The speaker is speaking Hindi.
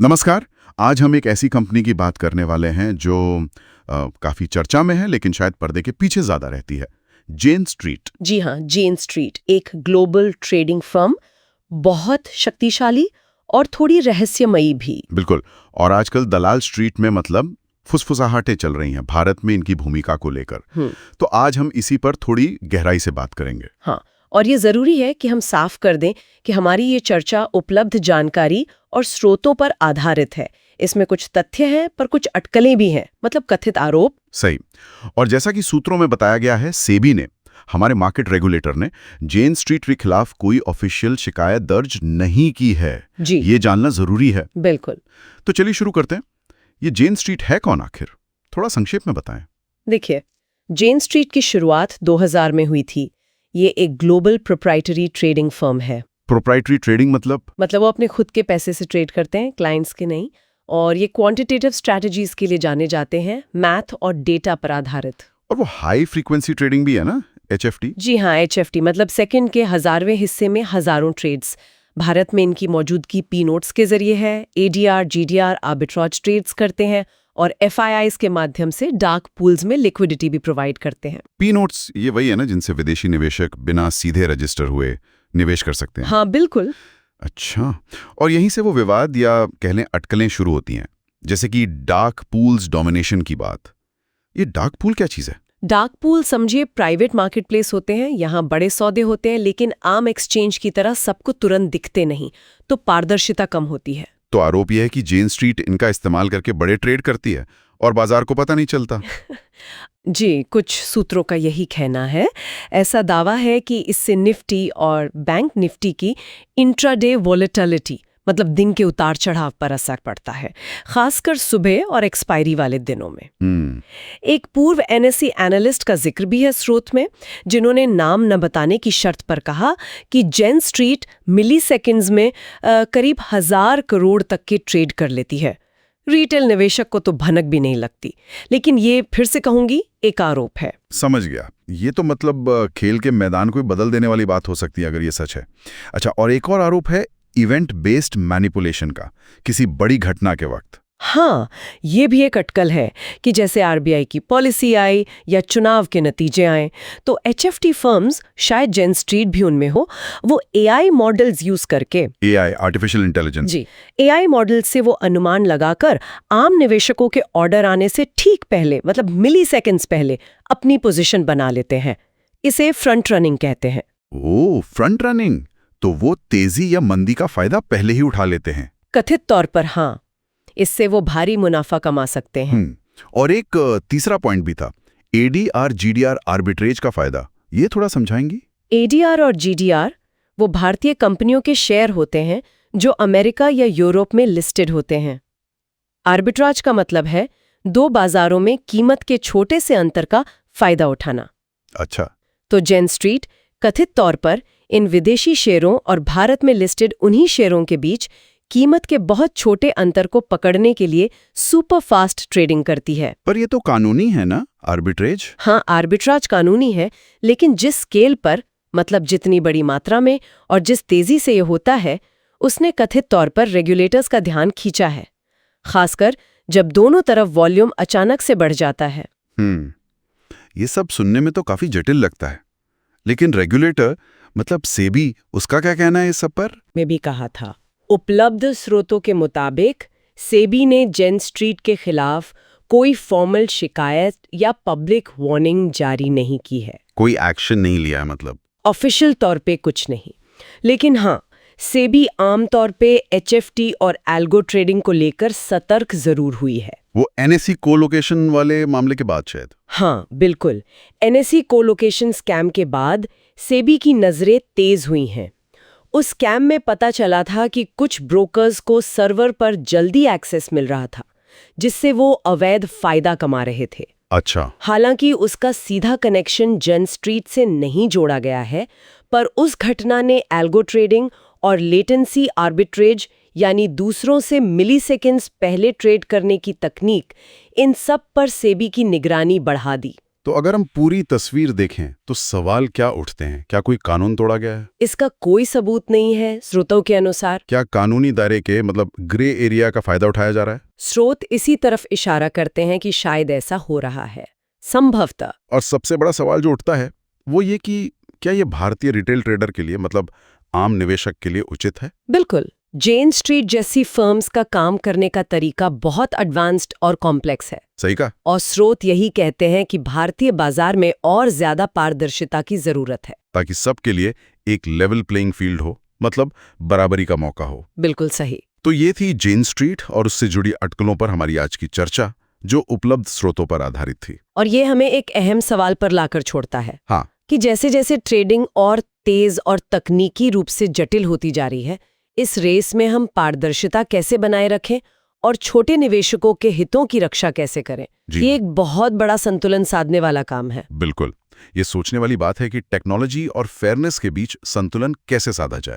नमस्कार। आज हम एक ऐसी कंपनी की बात करने वाले हैं जो काफ़ी चर्चा में है लेकिन शायद पर्दे के पीछे ज़्यादा रहती है। जेन स्ट्रीट। जी हाँ, जेन स्ट्रीट एक ग्लोबल ट्रेडिंग फर्म, बहुत शक्तिशाली और थोड़ी रहस्यमयी भी। बिल्कुल। और आजकल दलाल स्ट्रीट में मतलब फुसफुसाहटें चल रही हैं भारत में इनकी भूमिका को लेकर। तो आज हम इसी पर थोड़ी गहराई से बात करेंगे। हाँ, और ये जरूरी है कि हम साफ कर दें कि हमारी ये चर्चा उपलब्ध जानकारी और स्रोतों पर आधारित है। इसमें कुछ तथ्य हैं पर कुछ अटकलें भी हैं, मतलब कथित आरोप। सही। और जैसा कि सूत्रों में बताया गया है, सेबी ने, हमारे मार्केट रेगुलेटर ने, जेन स्ट्रीट के खिलाफ कोई ऑफिशियल शिकायत दर्ज नहीं की है। जी, ये जानना जरूरी है। बिल्कुल। तो चलिए शुरू करते हैं। ये जेन स्ट्रीट है कौन आखिर? थोड़ा संक्षेप में बताएं। देखिए, जेन स्ट्रीट की शुरुआत 2000 में हुई थी। ये एक ग्लोबल प्रोप्राइटरी ट्रेडिंग फर्म है। प्रोप्राइटरी ट्रेडिंग मतलब वो अपने खुद के पैसे से ट्रेड करते हैं, क्लाइंट्स के नहीं। और ये क्वांटिटेटिव स्ट्रैटेजीज के लिए जाने जाते हैं, मैथ और डेटा पर आधारित। और वो हाई फ्रीक्वेंसी ट्रेडिंग भी है ना, एचएफटी? जी हाँ, एचएफटी मतलब सेकंड के हजारवें हिस्से में हजारों ट्रेड्स। भारत में इनकी मौजूदगी पी नोट्स के जरिए है। एडीआर, जीडीआर, आर्बिट्राज ट्रेड्स करते हैं और एफआईआईज के माध्यम से डार्क पूल्स में लिक्विडिटी भी प्रोवाइड करते हैं। पी नोट्स ये वही है ना जिनसे विदेशी निवेशक बिना सीधे रजिस्टर हुए निवेश कर सकते हैं? हाँ, बिल्कुल। अच्छा। और यहीं से वो विवाद या कह लें अटकलें शुरू होती हैं, जैसे कि डार्क पूल्स डोमिनेशन की बात। ये डार्क पूल क्या चीज़ है? डार्क पूल समझिए प्राइवेट मार्केट प्लेस होते हैं। यहाँ बड़े सौदे होते हैं लेकिन आम एक्सचेंज की तरह सबको तुरंत दिखते नहीं, तो पारदर्शिता कम होती है। तो आरोप यह है कि जेन स्ट्रीट इनका इस्तेमाल करके बड़े ट्रेड करती है और बाजार को पता नहीं चलता। जी, कुछ सूत्रों का यही कहना है। ऐसा दावा है कि इससे निफ्टी और बैंक निफ्टी की इंट्राडे वॉलेटिलिटी, मतलब दिन के उतार चढ़ाव पर असर पड़ता है, खासकर सुबह और एक्सपायरी वाले दिनों में। एक पूर्व एनएसई एनालिस्ट का जिक्र भी है स्रोत में, जिन्होंने नाम न बताने की शर्त पर कहा कि जेन स्ट्रीट मिली सेकेंड्स में करीब 1000 करोड़ तक के ट्रेड कर लेती है। रिटेल निवेशक को तो भनक भी नहीं लगती, लेकिन ये फिर से कहूंगी एक आरोप है। समझ गया। ये तो मतलब खेल के मैदान को ही बदल देने वाली बात हो सकती है अगर ये सच है। अच्छा, और एक और आरोप है इवेंट बेस्ड मैनिपुलेशन का, किसी बड़ी घटना के वक्त। हाँ, ये भी एक अटकल है कि जैसे आरबीआई की पॉलिसी आई या चुनाव के नतीजे आए, तो एचएफटी फर्म्स, शायद जेन स्ट्रीट भी उनमें हो, वो एआई मॉडल्स यूज करके, एआई, आर्टिफिशियल इंटेलिजेंस। जी, एआई मॉडल से वो अनुमान लगाकर आम निवेशकों के ऑर्डर आने से ठीक पहले, मतलब मिली सेकेंड्स पहले, अपनी पोजीशन बना लेते हैं। इसे फ्रंट रनिंग कहते हैं। ओह, फ्रंट रनिंग। तो वो तेजी या मंदी का फायदा पहले ही उठा लेते हैं। कथित तौर पर हाँ, इससे वो भारी मुनाफा कमा सकते हैं। और एक तीसरा पॉइंट भी था, एडीआर जीडीआर आर्बिट्रेज का फायदा। ये थोड़ा समझाएंगी? एडीआर और जीडीआर वो भारतीय कंपनियों के शेयर होते हैं जो अमेरिका या यूरोप में लिस्टेड होते हैं। आर्बिट्राज का मतलब है दो बाजारों में कीमत के छोटे से अंतर का फायदा उठाना। अच्छा। तो जेन स्ट्रीट कथित तौर पर इन विदेशी शेयरों और भारत में लिस्टेड उन्हीं शेयरों के बीच कीमत के बहुत छोटे अंतर को पकड़ने के लिए सुपर फास्ट ट्रेडिंग करती है। पर ये तो कानूनी है ना, आर्बिट्रेज? हाँ, आर्बिट्राज कानूनी है, लेकिन जिस स्केल पर, मतलब जितनी बड़ी मात्रा में और जिस तेजी से ये होता है, उसने कथित तौर पर रेगुलेटर्स का ध्यान खींचा है, खासकर जब दोनों तरफ वॉल्यूम अचानक से बढ़ जाता है। ये सब सुनने में तो काफी जटिल लगता है, लेकिन रेगुलेटर मतलब सेबी, उसका क्या कहना है इस सब पर? मैं भी कहा था, उपलब्ध स्रोतों के मुताबिक सेबी ने जेन स्ट्रीट के खिलाफ कोई फॉर्मल शिकायत या पब्लिक वार्निंग जारी नहीं की है। कोई एक्शन नहीं लिया है मतलब? ऑफिशियल तौर पे कुछ नहीं, लेकिन हाँ, सेबी आमतौर पे एचएफटी और एल्गो ट्रेडिंग को लेकर सतर्क जरूर हुई है। वो एनएसई कोलोकेशन वाले मामले के बाद शायद? हाँ, बिल्कुल। एनएसई कोलोकेशन स्कैम के बाद सेबी की नजरें तेज हुई हैं। उस स्कैम में पता चला था कि कुछ ब्रोकर्स को सर्वर पर जल्दी एक्सेस मिल रहा था, जिससे वो अवैध फायदा कमा रहे थे। अच्छा। हालांकि उसका सीधा कनेक्शन जेन स्ट्रीट से नहीं जोड़ा गया है, पर उस घटना ने एल्गो ट्रेडिंग और लेटेंसी आर्बिट्रेज, यानी दूसरों से मिली सेकेंड्स पहले ट्रेड करने की तकनीक, इन सब पर सेबी की निगरानी बढ़ा दी। तो अगर हम पूरी तस्वीर देखें तो सवाल क्या उठते हैं? क्या कोई कानून तोड़ा गया है? इसका कोई सबूत नहीं है स्रोतों के अनुसार। क्या कानूनी दायरे के मतलब ग्रे एरिया का फायदा उठाया जा रहा है? स्रोत इसी तरफ इशारा करते हैं कि शायद ऐसा हो रहा है, संभवतः। और सबसे बड़ा सवाल जो उठता है वो ये कि क्या ये भारतीय रिटेल ट्रेडर के लिए मतलब आम निवेशक के लिए उचित है? बिल्कुल। जेन स्ट्रीट जैसी फर्म्स का काम करने का तरीका बहुत एडवांस्ड और कॉम्प्लेक्स है। सही कहा। और स्रोत यही कहते हैं कि भारतीय बाजार में और ज्यादा पारदर्शिता की जरूरत है। ताकि सबके लिए एक लेवल प्लेइंग फील्ड हो, मतलब बराबरी का मौका हो। बिल्कुल सही। तो ये थी जेन स्ट्रीट और उससे जुड़ी अटकलों पर हमारी आज की चर्चा, जो उपलब्ध स्रोतों पर आधारित थी। और ये हमें एक अहम सवाल पर लाकर छोड़ता है हाँ, कि जैसे जैसे ट्रेडिंग और तेज और तकनीकी रूप से जटिल होती जा रही है, इस रेस में हम पारदर्शिता कैसे बनाए रखें और छोटे निवेशकों के हितों की रक्षा कैसे करें। ये एक बहुत बड़ा संतुलन साधने वाला काम है। बिल्कुल। ये सोचने वाली बात है कि टेक्नोलॉजी और फेयरनेस के बीच संतुलन कैसे साधा जाए।